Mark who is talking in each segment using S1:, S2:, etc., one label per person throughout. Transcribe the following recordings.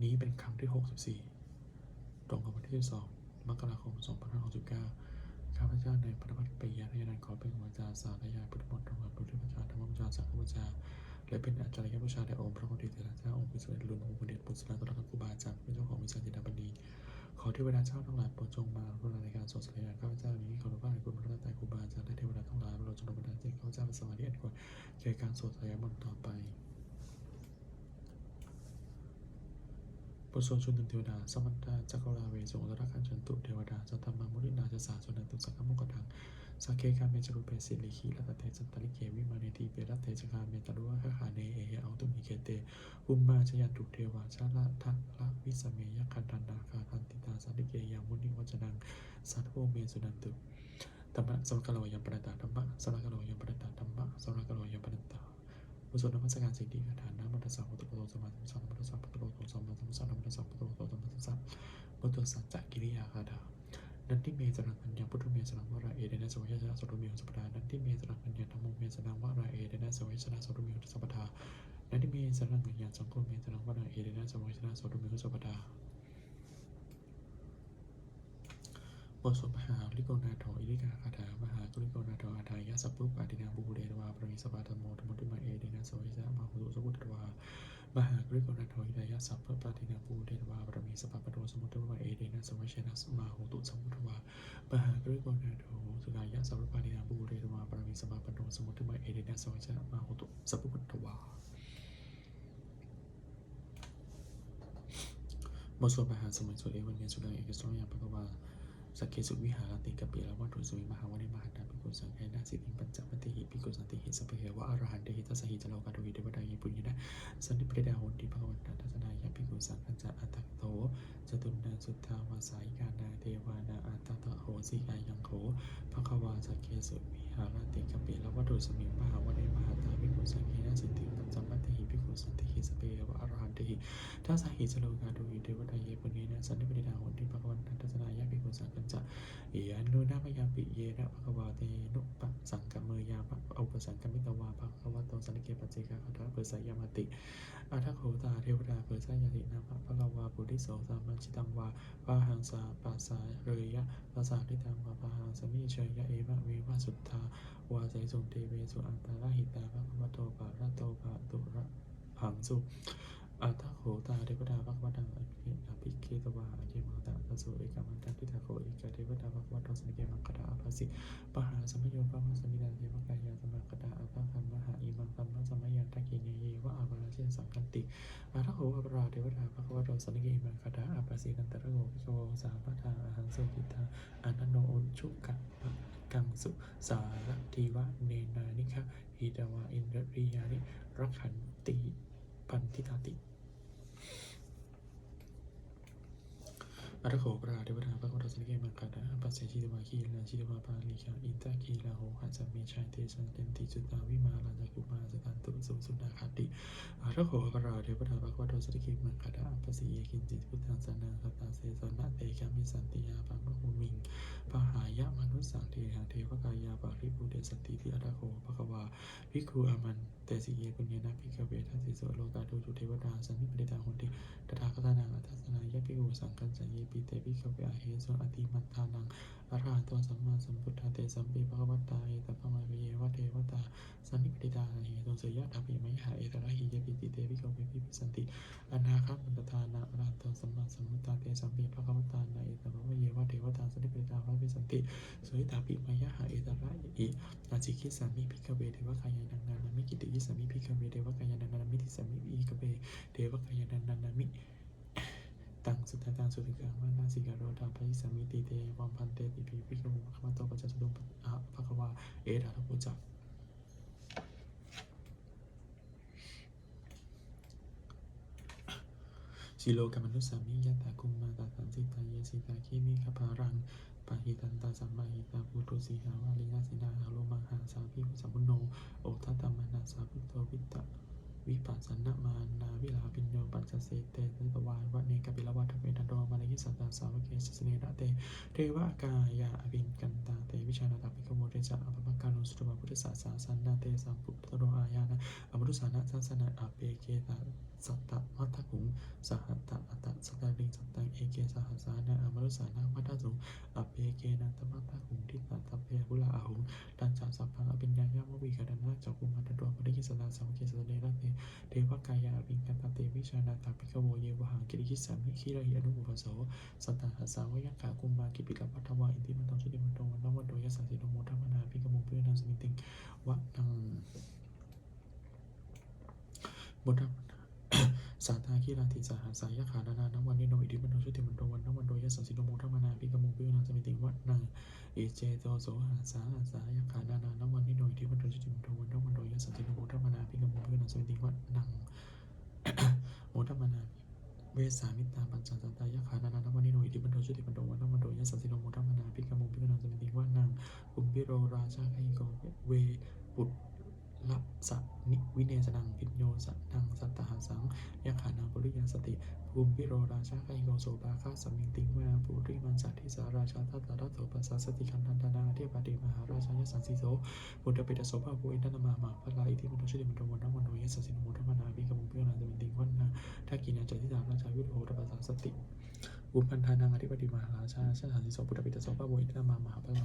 S1: นี้เป็นครั้งที่64ตรงกับวันที่12 มกราคม 2569ข้าพเจ้าในพระพัฒปิยะทยานขอเป็นหัวใจสาธยายพุทธมนต์ธรรมพุทธบูชาธรรมบูชาสังฆบูชาและเป็นอาจารย์บูชาแด่องค์พระโพธิเถระเจ้าองค์พิสุทธิ์ลุนองค์พระเดชปุตตะตระกูลครูบาอาจารย์พระเจ้าของวิชาจิตบดีขอเทวดาเจ้าทั้งหลายโปรดจงมาร่วมในการสวดสาธยายข้าพเจ้านี้ขอรับว่าในคุณพระตรัยครูบาอาจารย์และเทวดาทั้งหลายเราจงดลบันดาลจิตข้าพเจ้าเป็นสมาธิอันควรแก่การสวดสาธยายมนต์ต่อไปบทสวดชุนเทวดาสมันตาจักรวาเวสงฆ์รักขันฉันตุเทวดาสัตตมามุนินาจะสาสนันตุสังฆมุขดังสักเคกาเมจรุเปสิลิขีรัตเตจันตลิเกวิมาเนติเปรัตเตจคาเมตรุวะคาเนเอเยเอาตุมิเคเตอุมมาชยันตุเทวาชาละทักละวิสเมยคันตันนาคาทันติตาสันติเกยามุนิวัจนังสัตโวเมสุนันตุธรรมะสวกโลยัมปนัตตาธรรมะสวกโลยัมปนัตตาธรรมะสวกโลยัมปนัตตาบุษนมัสการสิ่งดีกระฐานน้ำมัทสสะพุทธโตสมาธิสัมพุทธสัพพุทธโตสมาธิสัมพุทธสัพพุทธโตสมาธิสัมพุทธสัจจกิริยาคาถานันทิเมสนังปัญญาพุทธเมสนังวราเอเดนะสวัยชนะสุรุเมสุปดานันทิเมสนังปัญญาธรรมเมสนังวราเอเดนะสวัยชนะสุรุเมสุปดานันทิเมสนังปัญญาสังโฆเมสนังวราเอเดนะสวัยชนะสุรุเมสุปดาบทสวดมหาลิโกนาโถอิริกาคาถามหากุลิโกนาโถอาทายะสัพพุปาตินาบูเดวาปริสปาธรรมโมธรรมติมาเอเดนะสวัยชนะมหุสุกุตวามหากุลิโกนาโถอิทายะสัพพุปาตินาบูเดวาปริสปาปโตสมุตวะเอเดนะสวัยชนะมหุตุสมุตวามหากุลิโกนาโถสุกายะสัพพุปาตินาบูเดวาปริสปาปโตสมุตวะเอเดนะสวัยชนะมหุตุสัพพุตวาบทสวดมหาสมุทรสวดเอวันเนสุดังเอกสรยังปะกวาสักเคสุวิหารติกปิละวัตถุสุวิมหาวณิมหานาภิกขุสังฆนาสิทธิปัญจวัตติหิภิกขุสันติหิสัพเพวะอรหันติหิทัสสหิจโลกาโตหิเทวดาหิปุญญนะสันติปริดาโหติภวันตันทัศนายะภิกขุสังฆจะอัตตโตจตุนาสุทธาวาสายกานาเทวานาอัตตะโหสิกายังโขภควาสักเคสุวิหารติกปิละวัตถุสุวิมหาวณิมหานาภิกขุสังฆนาสิทธิปัญจวัตติหิภิกขุสันติหิสัพเพวะอรหันติหิทัสสหิจโลกาโตหิเทวดาหิปุญญนะสันติปริดาโหติภวันตันทัศนายะภิกขุสังฆจะยานุนาพยาปิเยนะภควาเตนุปะสังกัมเมยาภะอุปสังกัมมิตวาภควตโตสันนิเกปัจเจกาคาถาเปสยามติอาทัคโหตาเทวดาเปสยตินาภะภควาปุริโสสามัญชิตังวาปาหังสาปัสสาเรยะภาษาทิตังวาปาหังสมิเชยะเอวะเววะสุทธาวาเสสุเตเวสุอันตาหิตาภควโตปะระโตปะตุระหังสุอาทัคโหตาเทวดาภควตังอภิเกตวาอเยมังตะตัสโสเอกมันตันทิทาโคเอกเทวดาภควโตสันนิเกมังคตาอภัสสิปหาสมัยโยปภาสมิดาเทวกายาสมังคตาอภังคัมมหาอิมังคัมมะสมัยยันตะกิเนเยวะอาภาเชสังคันติอาทัคโหอปราเทวดาภควโตสันนิเกมังคตาอภัสสินันตระโกภิกขโวสาปทาอหังสุขิตาอนันโนอุชุกัปปะกังสุสารทิวะเนนานิคะหิตวาอินทริยานิรักขันติปันทิตาติอาทัคโหปราเทวดาภควโตสันนิเกมังคตาอภัสสิชิตวาคีลาชิตวาปาลิกาอินตะคีลาโหหัสเมชัยเตสันเตนติจุตาวิมาลาจักุมาสตันตุสุสุนาคติอาทัคโหปราเทวดาภควโตสันนิเกมังคตาอภัสสิเยกินจิตพุทธังสนาคตาเสสนะเตกามิสันติยาปังโมมิงปหายะมนุสสังเทหังเทวกายาปาริปุเตสันติทิอาทัคโหภควาภิกขุอามันเตสิเยปุญญนะภิกขเวทัสสิโสโลกาโตจุเทวดาสันนิปติตาโหติตถาคตานังอัตถสนายะภิกขุสังฆัญจเยปิเตภิกขเวอาเหสุอติมัตถานังอรหันโตสัมมาสัมพุทธาเตสัมปิภควตาเอตปะมะเยวะเทวตาสันนิปติตาเหตุเสยะทัพพิมยหะเอตระหิยปิติเตภิกขเวภิปิสันติอนาคามุตตานังอรหันโตสัมมาสัมพุทธาเตสัมปิภควตานาเอตปะมะเยวะเทวตาสันนิปติตาภิปิสันติโสยตาภิมยหะเอตระหิอาจิกิสามิภิกขเวเทวกายานังนานามิกิติยิสามิภิกขเวเทวกายานังนานามิติสามิภิกขเวเทวกายานังนานามิตังสุตตังสุติกังวานาสิกาโรธาภยิสามิติเตวัมพันเตติภิภิกขโมขมโตปัจจตุปะภควาเอตระปุจจสิโลกามนุสามิยะตาคุมมาตาสันสิตาเยสิตาคีมิขภารังปะหิตันตาสัมมาหิตาปุตุสีหาวาลินาสินาหาโลมาหาสาภิกุสัมพุโนโอทัตตมานาสาภิโตวิตตวิปัสสนมานาวิลาปิญโยปัจจเสเตนิตวาวะเนกปิลวัฏเวทันโดมานิสัตตาสาวเกสสเนระเตเทวะกายาอภินกันตาเตวิชานาตาภิกขโมเตจะอภปก การนุสุตวะพุทธศาสนาสันนาเตสัมพุทธโรอายานะอมุตุสานะสัสนะอาเปเกตาสัตตะมัตถกุงสหัตตะอัตตะสตาริงสัตตังเอเกสหัสสานะอมุตุสานะมัตถสุงอาเปเกนันตมัตถกุงทิตัตตะเพบุลาอาหุงตันจาสัพพังอภิญญายามวิกาดนะจักกุมัตตโตปริกิสตาสัมเกสตเนระเตเทวกายาอภิญกันตเตวิชานาตาภิกขโวเยวหังกิริกิสามิขิระหิอนุอุปโสสัตตหาสาวยักขากุมมากิปิลปัทวะอินทิมันตังสุติมันตวันนวันโดยสันติโนโมทัมนาภิกขโมเพื่อนังสมิติงวะนังบทสาธาคีราติสาหาสายขานานาวันนิโนอิทิมันตังสุติมันตวันนวันโดยสันติโนโมทัมนาภิกขโมเพื่อนังสมิติงวะนังเอเจโตโสหาสาสายขานานาวันนิโนอิทิมันตังสุติมันตวันนวันโดยสันติโนโมทัมนาภิกขโมเพื่อนังสมิติงวะนังโมทัมนาเวสามิตาปัญจสัตตายขานานาวันนิโนอิทิมันตังสุติมันตวันนวันโดยสันติโนโมทัมนาภิกขโมเพื่อนังสมิติงวะนังกุมพิโรราชาไคโกเวปุตละสะนิวิเนสนังพิญโยสนังสัตตหาสังยขานังปุริยสติภูมิพิโรราชาไคโกโสภาคาสมิงติงวนาปุริมันสัตถิสาราชาทัตตารัตโสปัสสสติคันธันตนาเทปติมหาราชายสันสิโสบุตรปิตโสภาภูอินทนมาพระลาอิทิมุตชุติมุตวันนวันโนยสัสสินโมทัมนาภิกขโมเพื่อนันสมิงติงวันนาทักกินาจติสาราชาวิโรธปัสสสติบุพพันธานังอธิปติมหาราชาสันสิโสบุตรปิตโสภาภูอินทนมาพระลา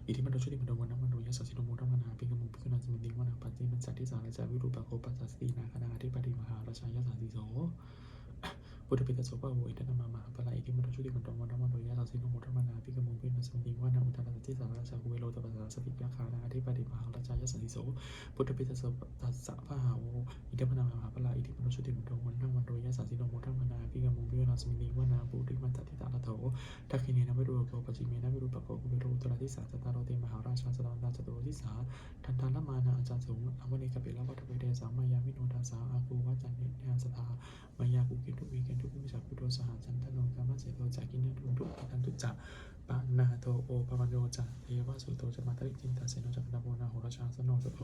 S1: อิทิมันโดชุติมันโดวันนั้นวันโดยสัสสิโนโมทัมนาภิกขโมภิกขุนันสมิงติงวนาปัจจิมันสัตถิสาราชาวิรูปโคปัสสสตินาคณาธิปติมหาราชายสันสิโสพุทธปิตโสภาโวอิทนามาพระลาอิทิมันโดชุติมันโดวันนั้นวันโดยสัสสิโนโมทัมนาภิกขโมภิกขุนันสมิงติงวนาอุทธาสัตถิสาราชาคุเวโรตปัสสสติยาคานาธิปติมหาราชายสันสิโสพุทธปิตโสตัสสะภาโวอิทิมันนามาพระลาอิทิมันโดชุติมันโดวันนั้นวันโดยสัสสิโนโมทัมนาภิกขโมภิกขุนันสมิงติงวนาปุริมันสัตถิตาระโถทักขิเนนะวิรูปโกปจิเมนะวิรูปโกกุเวโรตระทิสาสตารโรเตมหาราชาสตารตาจตุโรทิสาทันทานละมานาอาจารย์สงฆ์อวเนกเปละวัฏเวเดสามายามิโนทาสาอากูวัจันเนญาสทามายากุเกตุวิเกตุวิมิสัพพุโตสหจันทโนกามะเสโตจักินทุนทุตันตุจะปะนาโตโอปะมโนจะเทวะสุโตจะมาตริจินตาเสโนจักรนาโมนาโหราชาสโนสโต